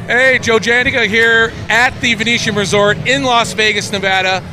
Hey, Joe Janica here at the Venetian Resort in Las Vegas, Nevada,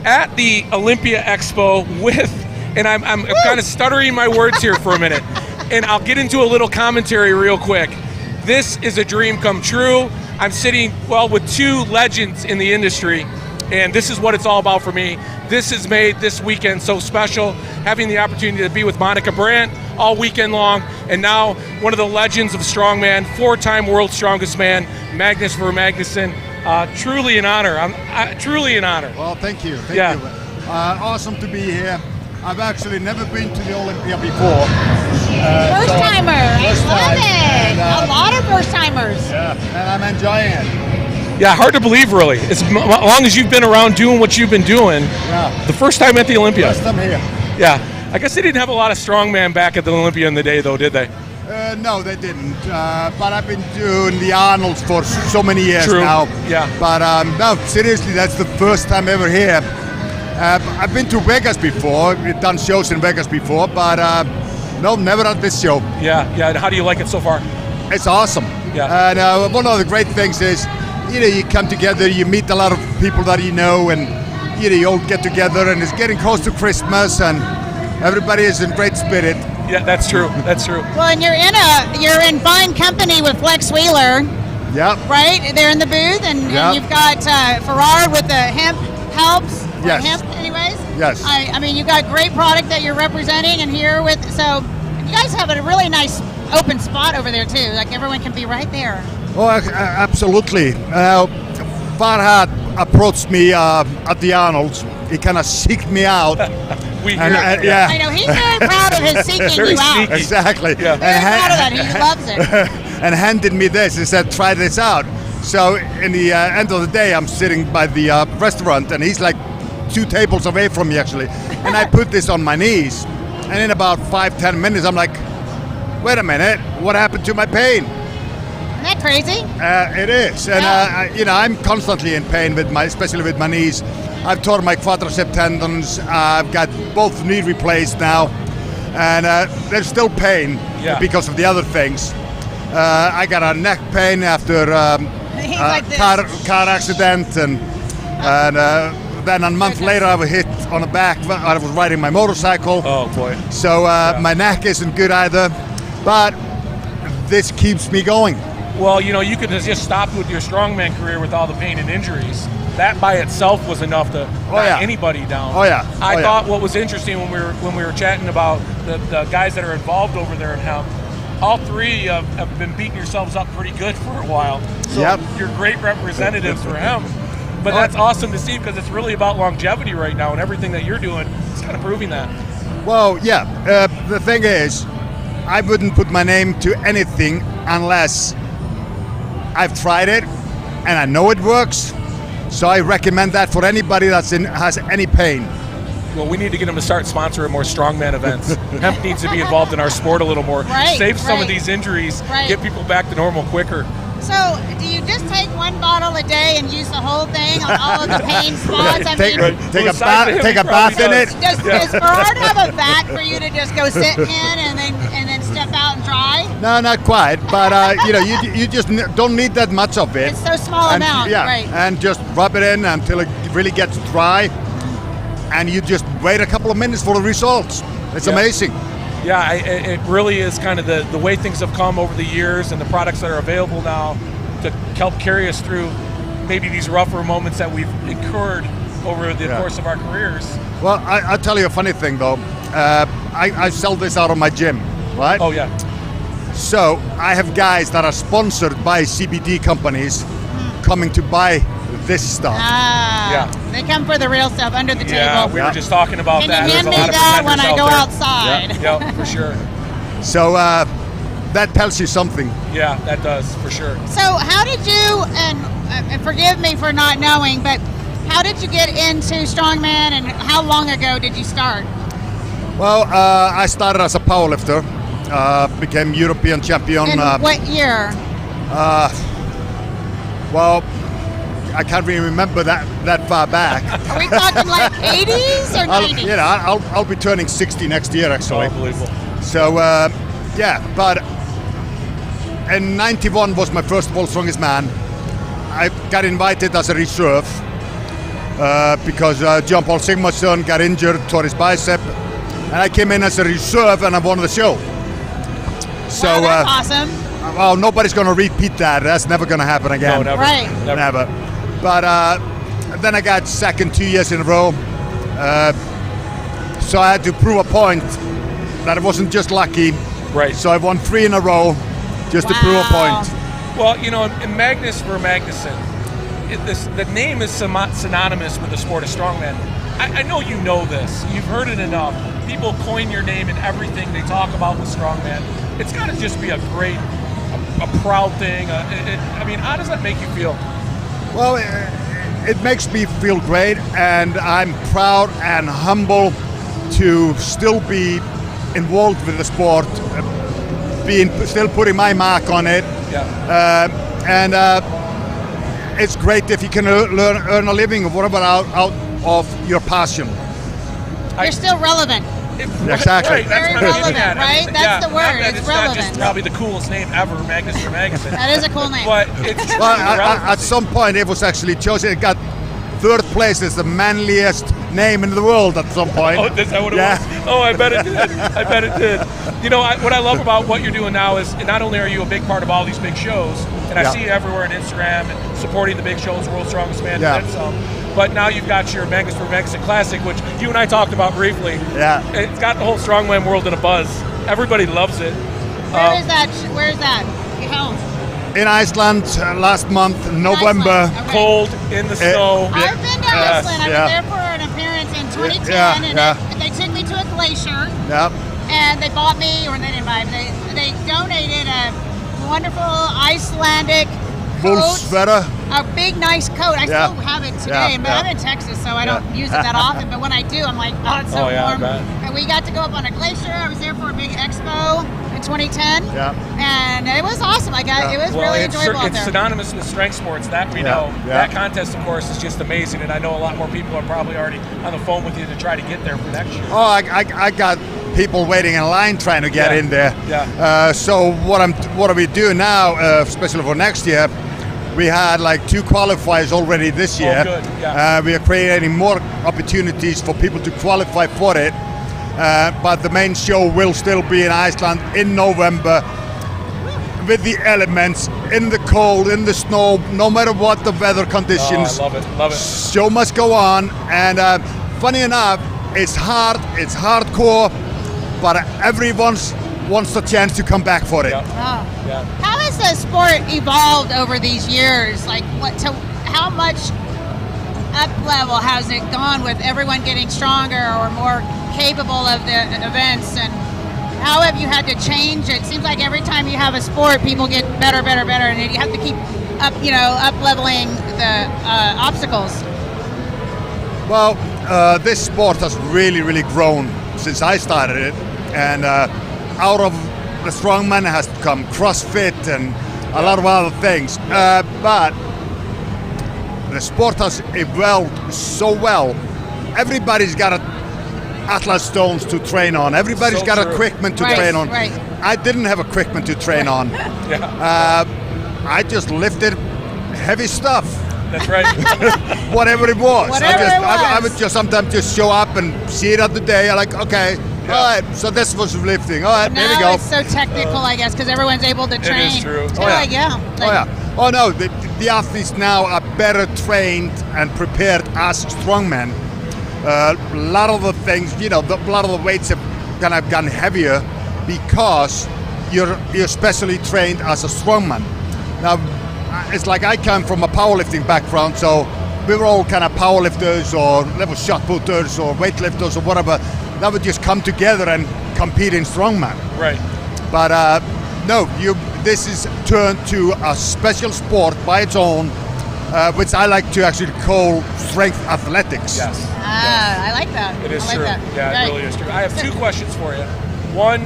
at the Olympia Expo with, and I'm kind of stuttering my words here for a minute, and I'll get into a little commentary real quick. This is a dream come true. I'm sitting, well, with two legends in the industry, and this is what it's all about for me. This has made this weekend so special, having the opportunity to be with Monica Brandt all weekend long, and now one of the legends of strongman, 4-time world's strongest man, Magnus for Magnusson. Truly an honor. Truly an honor. Well, thank you. Thank you. Awesome to be here. I've actually never been to the Olympia before. First timer. I love it. A lot of first timers. Yeah, and I'm enjoying it. Yeah, hard to believe, really. As long as you've been around doing what you've been doing. Yeah. The first time at the Olympia. First time here. Yeah. I guess they didn't have a lot of strongman back at the Olympia in the day, though, did they? No, they didn't. But I've been doing the Arnolds for so many years True. now. Yeah. But no, seriously, that's the first time ever here. I've been to Vegas before. We've done shows in Vegas before, but no, never at this show. Yeah. How do you like it so far? It's awesome. Yeah. And one of the great things is, you come together, you meet a lot of people that you know, and you all get together, and it's getting close to Christmas, and everybody is in great spirit. Yeah, that's true. That's true. Well, and you're in fine company with Flex Wheeler. Yep. Right? They're in the booth, and you've got Farrar with the hemp helps. Yes. Hemp, anyways. Yes. I mean, you've got great product that you're representing, and here with you guys have a really nice open spot over there too. Like everyone can be right there. Oh, absolutely. Farhad approached me at the Arnolds. He kind of seeked me out. We hear it. Yeah. I know he's very proud of his seeking Very you out. sneaky. Exactly. Yeah. Very proud of that. He loves it. And handed me this and said, try this out. So in the end of the day, I'm sitting by the restaurant, and he's like 2 tables away from me, actually. And I put this on my knees. And in about 5-10 minutes, I'm like, wait a minute, what happened to my pain? Isn't that crazy? It is, and I'm constantly in pain especially with my knees. I've torn my quadricep tendons. I've got both knee replaced now, and there's still pain because of the other things. I got a neck pain after car accident, and then a month later I was hit on the back. I was riding my motorcycle. Oh boy! So my neck isn't good either, but this keeps me going. Well, you could have just stopped with your strongman career with all the pain and injuries. That by itself was enough to knock anybody down. Oh yeah. I thought what was interesting when we were chatting about the guys that are involved over there in hemp, all three have been beating yourselves up pretty good for a while. So you're great representatives for hemp. But that's awesome to see, because it's really about longevity right now, and everything that you're doing is kind of proving that. Well, the thing is, I wouldn't put my name to anything unless I've tried it and I know it works. So I recommend that for anybody has any pain. Well, we need to get them to start sponsoring more strongman events. Hemp needs to be involved in our sport a little more. Save some of these injuries, get people back to normal quicker. So, do you just take 1 bottle a day and use the whole thing on all of the pain spots? Take a bath in it. Does Farrar have a vat for you to just go sit in and then step out and dry? No, not quite. But you just don't need that much of it. It's so small amount, right? And just rub it in until it really gets dry, and you just wait a couple of minutes for the results. It's amazing. Yeah, it really is kind of the way things have come over the years, and the products that are available now to help carry us through maybe these rougher moments that we've incurred over the course of our careers. Well, I'll tell you a funny thing, though. I sell this out of my gym, right? Oh, yeah. So I have guys that are sponsored by CBD companies coming to buy this stuff. They come for the real stuff under the table. Yeah, we were just talking about that. Can you hand me that when I go outside? Yeah, for sure. So that tells you something. Yeah, that does, for sure. So how did you, and forgive me for not knowing, but how did you get into strongman, and how long ago did you start? Well, I started as a powerlifter, became European champion. In what year? Well, I can't really remember that far back. Are we talking like 80s or 90s? I'll be turning 60 next year, actually. Unbelievable. So, but in 91 was my first World's Strongest Man. I got invited as a reserve because John Paul Sigmarsson got injured, tore his bicep, and I came in as a reserve and I won the show. So wow, that's awesome. well, nobody's going to repeat that. That's never going to happen again. No, never. Right. Never. But then I got second 2 years in a row. So I had to prove a point that it wasn't just lucky. Right. So I won 3 in a row just to prove a Wow. point. Well, you know, in Magnus for Magnusson, the name is synonymous with the sport of strongman. I know you know this. You've heard it enough. People coin your name in everything they talk about with strongman. It's got to just be a great, a proud thing. I mean, how does that make you feel? Well, it makes me feel great, and I'm proud and humble to still be involved with the sport, still putting my mark on it. Yeah. And it's great if you can earn a living or whatever out of your passion. You're still relevant. Exactly. Right, that's Very what I'm getting relevant, at. right? That's the word, it's not just relevant. probably the coolest name ever, Magnus for Magnusson. That is a cool name. But it's Well, relevant. at some point it was actually chosen. It got 3rd place as the manliest name in the world at some point. Oh, is that what it Yeah. was? Oh, I bet it did. I bet it did. You know, what I love about what you're doing now is not only are you a big part of all these big shows, and I Yeah. see you everywhere on Instagram and supporting the big shows, World's Strongest Man, Yeah. and then some. But now you've got your Magnus for Magnusson Classic, which you and I talked about briefly. Yeah. It's got the whole strongman world in a buzz. Everybody loves it. Where is that? Where's that? You held. In Iceland last month, November. Iceland. Okay. Cold, in the snow. I've been to Yes, Iceland. I yeah. was there for an appearance in 2010, Yeah, and yeah. they took me to a glacier, Yeah. and they bought me, or they didn't buy me, they donated a wonderful Icelandic Wool coat, sweater. a big nice coat. I Yeah. still have it today, Yeah, but yeah. I'm in Texas, so I don't use it that often. But when I do, I'm like, oh, it's so Oh, yeah, I warm. bet. And we got to go up on a glacier. I was there for a big expo in 2010, Yeah. and it was awesome. Yeah. It was Well, really it's, enjoyable out it's there. synonymous with strength sports, that we Yeah, know. yeah. That contest, of course, is just amazing, and I know a lot more people are probably already on the phone with you to try to get there for next year. Oh, I got people waiting in line trying to get Yeah. in there. Yeah. So what are we doing now, especially for next year? We had like 2 qualifiers already this year. good, yeah. We are creating more opportunities for people to qualify for it. But the main show will still be in Iceland in November with the elements, in the cold, in the snow, no matter what the weather Oh, conditions. I love it, love it. Show must go on, and funny enough, it's hard, it's hardcore, but everyone wants the chance to come back for it. Yeah. Oh. Yeah. How has the sport evolved over these years? Like, how much up level has it gone with everyone getting stronger or more capable of the events? And how have you had to change? It seems like every time you have a sport, people get better, better, better, and you have to keep up leveling the obstacles. Well, this sport has really, really grown since I started it, and out of the strongman has come CrossFit and a lot of other things. But the sport has evolved so well. Everybody's got atlas stones to train on. Everybody's So got true. equipment to Right, train on. right. I didn't have equipment to train on. Yeah. I just lifted heavy stuff. That's right. Whatever it was. Whatever it I was. would just sometimes just show up and see it at the day. I'm like, okay, Yeah. all right, so this was lifting. All right, Now there we go. it's so technical, I guess, because everyone's able to train. is true. It's Oh, yeah. like, yeah. Oh yeah. Oh no, the athletes now are better trained and prepared as strongmen. A lot of the things, a lot of the weights have kind of gotten heavier because you're specially trained as a strongman. Now, it's like I come from a powerlifting background, so we were all kind of powerlifters or level shot putters or weightlifters or whatever. That would just come together and compete in strongman. Right. But no, this is turned to a special sport by its own, which I like to actually call strength athletics. Yes. I like that. It is I like true. That. Yeah, Right. it really is true. I have 2 questions for you. One,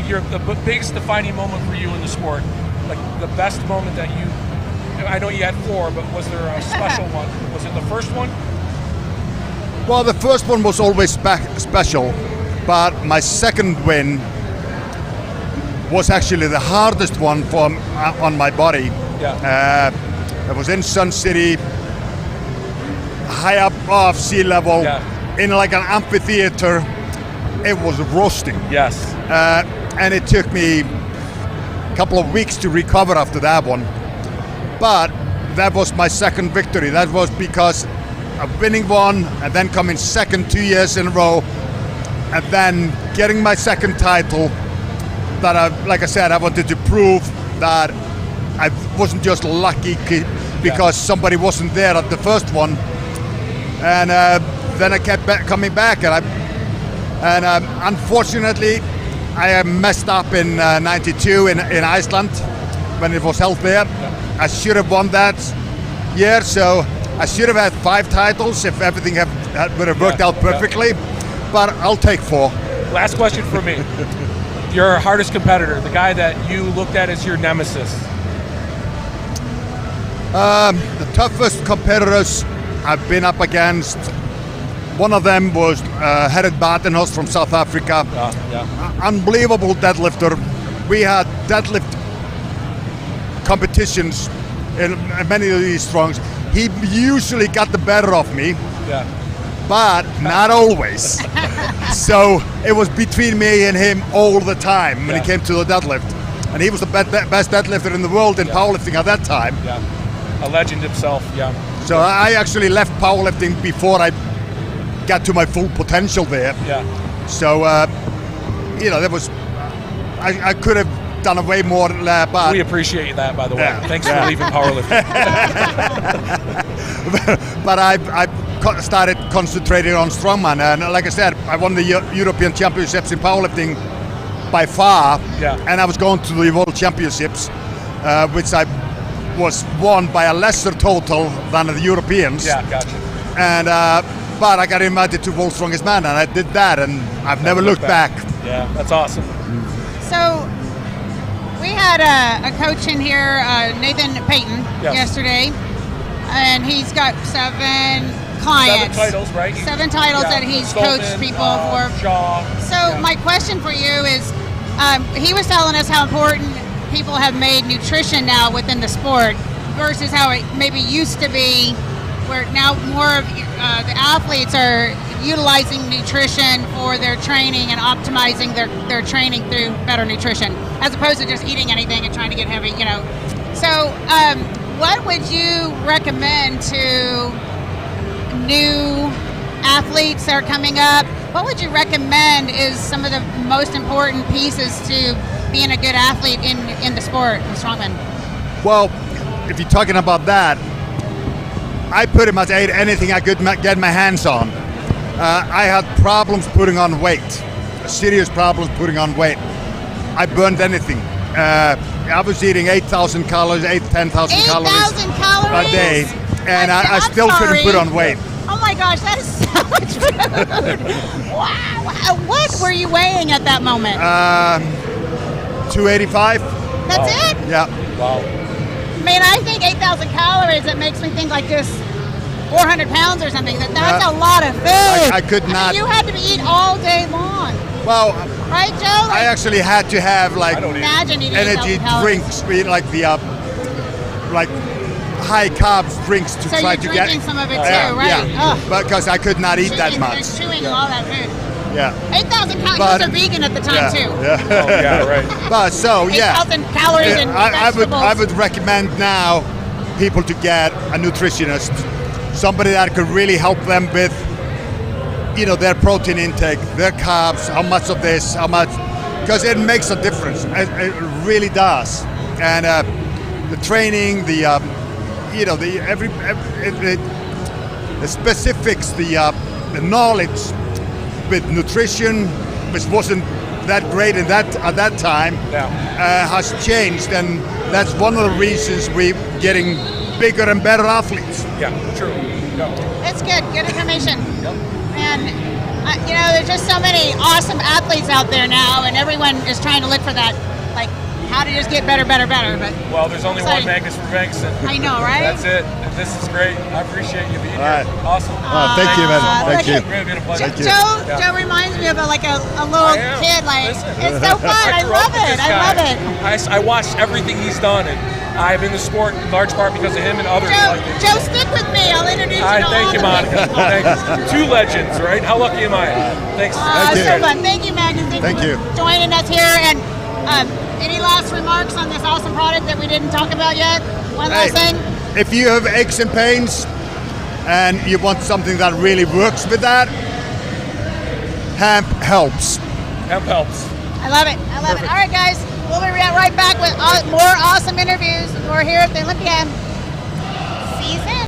the biggest defining moment for you in the sport, like the best moment that you. I know you had 4, but was there a special one? Was it the first one? Well, the first one was always special, but my second win was actually the hardest one on my body. Yeah. It was in Sun City, high up off sea level, in like an amphitheater. It was roasting. Yes. And it took me a couple of weeks to recover after that one. But that was my second victory. That was because of winning one and then coming second 2 years in a row, and then getting my second title. That like I said, I wanted to prove that I wasn't just lucky because somebody wasn't there at the first one. And then I kept coming back, and unfortunately I messed up in '92 in Iceland when it was held there. I should have won that year, so I should have had 5 titles if everything would have worked out perfectly. But I'll take 4. Last question for me. Your hardest competitor, the guy that you looked at as your nemesis. The toughest competitors I've been up against, one of them was Gerrit Batenhorst from South Africa. Unbelievable deadlifter. We had deadlift competitions in many of these strongs. He usually got the better of me, but not always. So it was between me and him all the time when it came to the deadlift. And he was the best deadlifter in the world in powerlifting at that time. A legend himself, So I actually left powerlifting before I got to my full potential there. So, there was, I could have done way more than that, but... We appreciate that, by the way. Thanks for leaving powerlifting. But I started concentrating on strongman, and like I said, I won the European Championships in powerlifting by far, and I was going to the World Championships, which I was won by a lesser total than the Europeans. Gotcha. And but I got invited to World's Strongest Man, and I did that, and I've never looked back. Yeah, that's awesome. So we had a coach in here, Nathan Payton, yesterday, and he's got 7 clients. 7 titles, right? 7 titles that he's coached people for. So my question for you is, he was telling us how important people have made nutrition now within the sport versus how it maybe used to be, where now more of the athletes are utilizing nutrition for their training and optimizing their training through better nutrition, as opposed to just eating anything and trying to get heavy, So what would you recommend to new athletes that are coming up? What would you recommend is some of the most important pieces to being a good athlete in the sport of strongman? Well, if you're talking about that, I pretty much ate anything I could get my hands on. I had problems putting on weight, serious problems putting on weight. I burned anything. I was eating 8,000 calories, 10,000 calories a day, and I still couldn't put on weight. Oh my gosh, that is so much food. Wow. What were you weighing at that moment? 285. That's it? Yeah. Wow. I mean, I think 8,000 calories, it makes me think like just 400 pounds or something. That's a lot of food. I could not. You had to eat all day long. Well, right, Joe? I actually had to have like energy drinks, like the like high carbs drinks to try to get. So you're drinking some of it too, right? Yeah, because I could not eat that much. You're chewing all that food. Yeah. 8,000 calories. You was a vegan at the time too. Yeah. Oh, yeah, right. But so 8,000 calories and vegetables. I would recommend now people to get a nutritionist, somebody that could really help them with, their protein intake, their carbs, how much of this, how much, because it makes a difference. It really does. And the training, the specifics, the knowledge with nutrition, which wasn't that great at that time, has changed, and that's one of the reasons we're getting bigger and better athletes. Yeah, true. It's good information. And there's just so many awesome athletes out there now, and everyone is trying to look for that, like, how to just get better. But Well, there's only Sorry. one Magnus for Magnusson. I know, right? That's it. This is great. I appreciate you being Right. here. Awesome. Thank you, man. Thank you. It's really been a pleasure. Thank you. Joe reminds me of a little I am. kid. Like Listen. it's so fun. I grew up love with it. this I guy. love it. I watched everything he's done, and I'm in the sport in large part because of him and others like him. Joe, stick with me. I'll introduce you All right, to thank all you, the Monica. big people. Thank you. Two legends, right? How lucky am I? Thanks. Thank you. So fun. Thank you, Magnus. Thank you. For joining us here. And any last remarks on this awesome product that we didn't talk about yet? One last Hey, thing. if you have aches and pains and you want something that really works with that, hemp helps. Hemp helps. I love it. I love it. All right, guys. We'll be right back with more awesome interviews. We're here at the Olympia season.